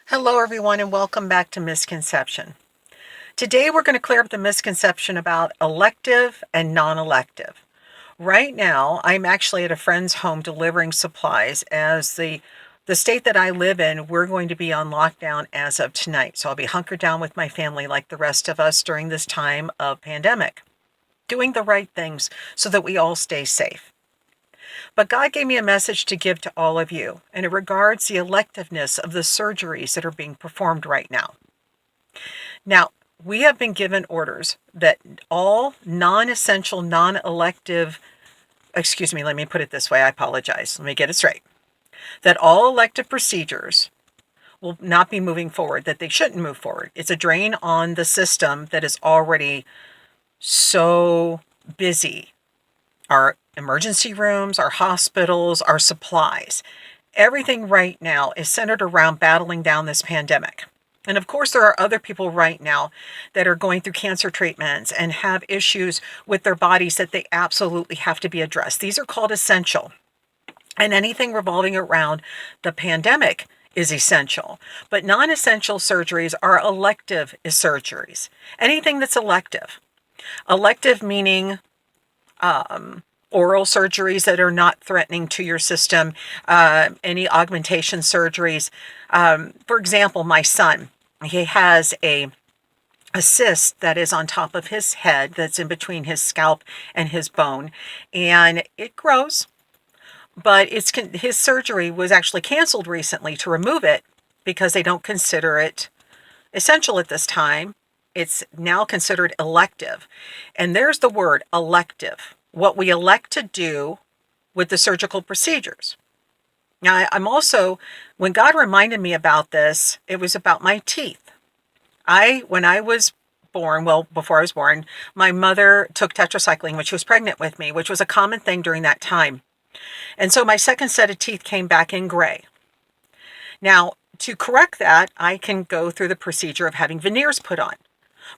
Hello, everyone, and welcome back to Misconception. Today, we're going to clear up the misconception about elective and non elective. Right now, I'm actually at a friend's home delivering supplies as the state that I live in, we're going to be on lockdown as of tonight. So I'll be hunkered down with my family like the rest of us during this time of pandemic, doing the right things so that we all stay safe. But God gave me a message to give to all of you, and it regards the electiveness of the surgeries that are being performed right now. Now, we have been given orders that all non-essential, non-elective, excuse me, let me put it this way, I apologize. Let me get it straight. That all elective procedures will not be moving forward, that they shouldn't move forward. It's a drain on the system that is already so busy. Our emergency rooms, our hospitals, our supplies. Everything right now is centered around battling down this pandemic. And of course, there are other people right now that are going through cancer treatments and have issues with their bodies that they absolutely have to be addressed. These are called essential. And anything revolving around the pandemic is essential. But non-essential surgeries are elective surgeries. Anything that's elective. Elective meaning oral surgeries that are not threatening to your system, any augmentation surgeries. For example, my son, he has a cyst that is on top of his head that's in between his scalp and his bone, and it grows, but his surgery was actually canceled recently to remove it because they don't consider it essential at this time. It's now considered elective. And there's the word elective, what we elect to do with the surgical procedures. Now, I'm also, when God reminded me about this, it was about my teeth. When I was born, well, before I was born, my mother took tetracycline when she was pregnant with me, which was a common thing during that time. And so my second set of teeth came back in gray. Now, to correct that, I can go through the procedure of having veneers put on.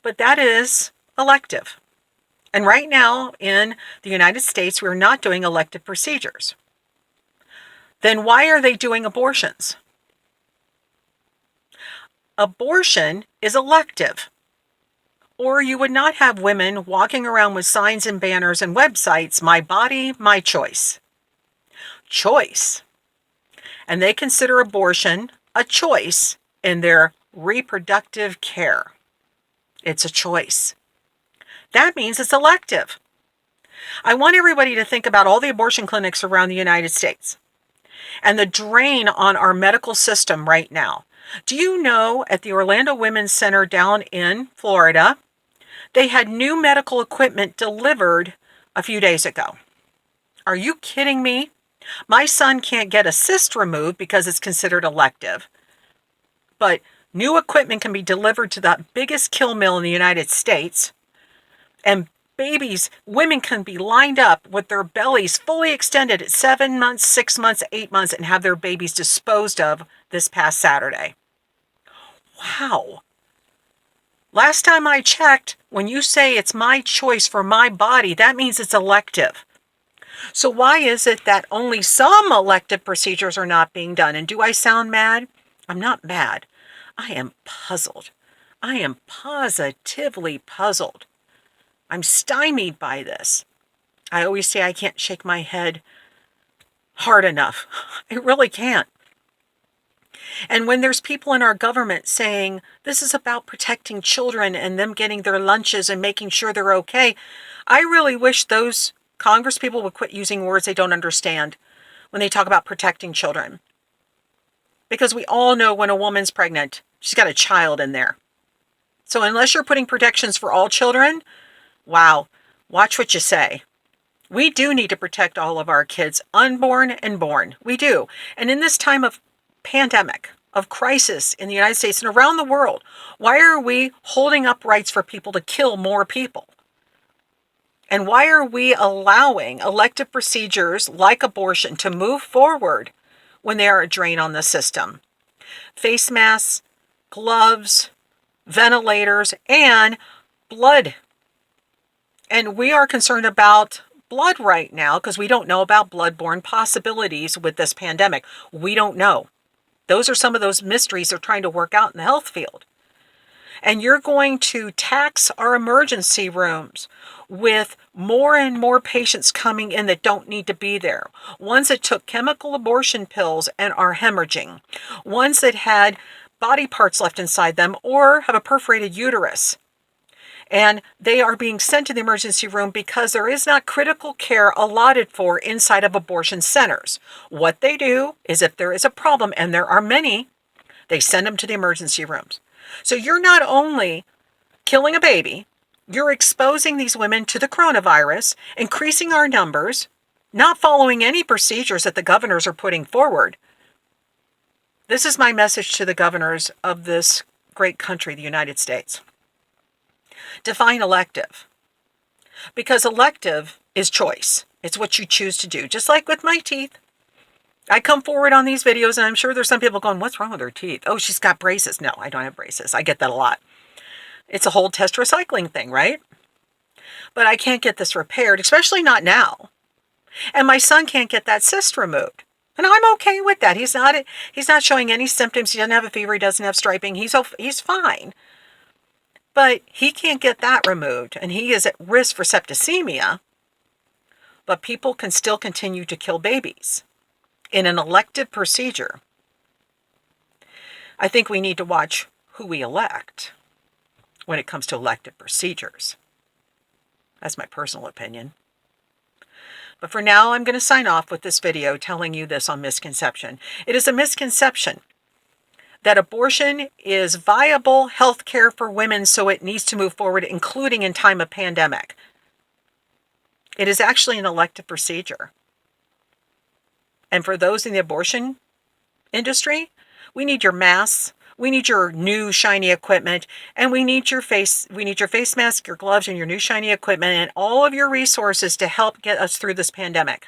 But that is elective. And right now in the United States, we're not doing elective procedures. Then why are they doing abortions? Abortion is elective. Or you would not have women walking around with signs and banners and websites, my body, my choice. Choice. And they consider abortion a choice in their reproductive care. It's a choice. That means it's elective. I want everybody to think about all the abortion clinics around the United States and the drain on our medical system right now. Do you know at the Orlando Women's Center down in Florida, they had new medical equipment delivered a few days ago? Are you kidding me? My son can't get a cyst removed because it's considered elective. But new equipment can be delivered to the biggest kill mill in the United States. And women can be lined up with their bellies fully extended at 7 months, 6 months, 8 months, and have their babies disposed of this past Saturday. Wow. Last time I checked, when you say it's my choice for my body, that means it's elective. So why is it that only some elective procedures are not being done? And do I sound mad? I'm not mad. I am puzzled. I am positively puzzled. I'm stymied by this. I always say I can't shake my head hard enough. I really can't. And when there's people in our government saying this is about protecting children and them getting their lunches and making sure they're okay, I really wish those Congress people would quit using words they don't understand when they talk about protecting children. Because we all know when a woman's pregnant, she's got a child in there. So unless you're putting protections for all children, wow, watch what you say. We do need to protect all of our kids, unborn and born. We do. And in this time of pandemic, of crisis in the United States and around the world, why are we holding up rights for people to kill more people? And why are we allowing elective procedures like abortion to move forward when they are a drain on the system? Face masks, gloves, ventilators, and blood. And we are concerned about blood right now because we don't know about bloodborne possibilities with this pandemic. We don't know. Those are some of those mysteries they're trying to work out in the health field. And you're going to tax our emergency rooms with more and more patients coming in that don't need to be there. Ones that took chemical abortion pills and are hemorrhaging. Ones that had body parts left inside them or have a perforated uterus. And they are being sent to the emergency room because there is not critical care allotted for inside of abortion centers. What they do is if there is a problem, and there are many, they send them to the emergency rooms. So you're not only killing a baby, you're exposing these women to the coronavirus, increasing our numbers, not following any procedures that the governors are putting forward. This is my message to the governors of this great country, the United States. Define elective. Because elective is choice. It's what you choose to do. Just like with my teeth. I come forward on these videos and I'm sure there's some people going, what's wrong with her teeth? Oh, she's got braces. No, I don't have braces. I get that a lot. It's a whole test recycling thing, right? But I can't get this repaired, especially not now. And my son can't get that cyst removed. And I'm okay with that. He's not showing any symptoms. He doesn't have a fever. He doesn't have striping. He's fine. But he can't get that removed. And he is at risk for septicemia. But people can still continue to kill babies in an elective procedure. I think we need to watch who we elect when it comes to elective procedures. That's my personal opinion. But for now, I'm going to sign off with this video telling you this on misconception. It is a misconception that abortion is viable health care for women, so it needs to move forward, including in time of pandemic. It is actually an elective procedure. And for those in the abortion industry, we need your masks, we need your new shiny equipment, and we need your face mask, your gloves, and your new shiny equipment, and all of your resources to help get us through this pandemic.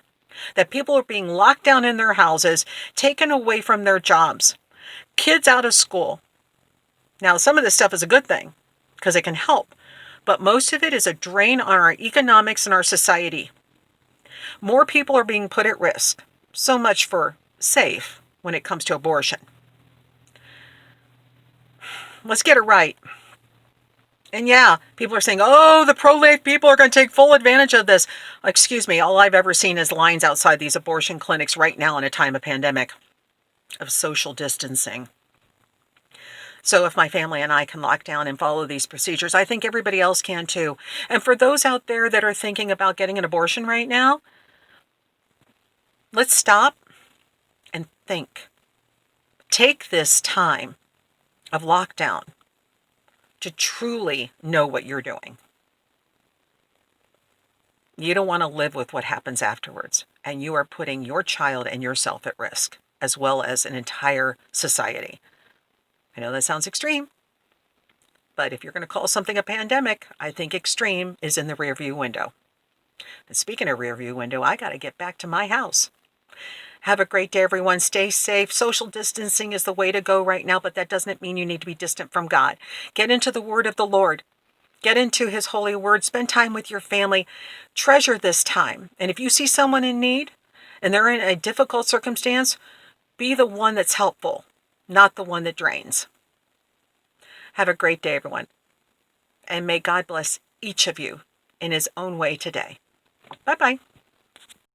That people are being locked down in their houses, taken away from their jobs, kids out of school. Now, some of this stuff is a good thing because it can help, but most of it is a drain on our economics and our society. More people are being put at risk. So much for safe when it comes to abortion. Let's get it right. And yeah, people are saying, oh, the pro-life people are going to take full advantage of this. Excuse me, all I've ever seen is lines outside these abortion clinics right now in a time of pandemic, of social distancing. So if my family and I can lock down and follow these procedures, I think everybody else can too. And for those out there that are thinking about getting an abortion right now, let's stop and think. Take this time of lockdown to truly know what you're doing. You don't want to live with what happens afterwards, and you are putting your child and yourself at risk, as well as an entire society. I know that sounds extreme, but if you're going to call something a pandemic, I think extreme is in the rearview window. And speaking of rearview window, I got to get back to my house. Have a great day, everyone. Stay safe. Social distancing is the way to go right now, but that doesn't mean you need to be distant from God. Get into the word of the Lord. Get into his holy word. Spend time with your family. Treasure this time. And if you see someone in need and they're in a difficult circumstance, be the one that's helpful, not the one that drains. Have a great day, everyone. And may God bless each of you in his own way today. Bye-bye.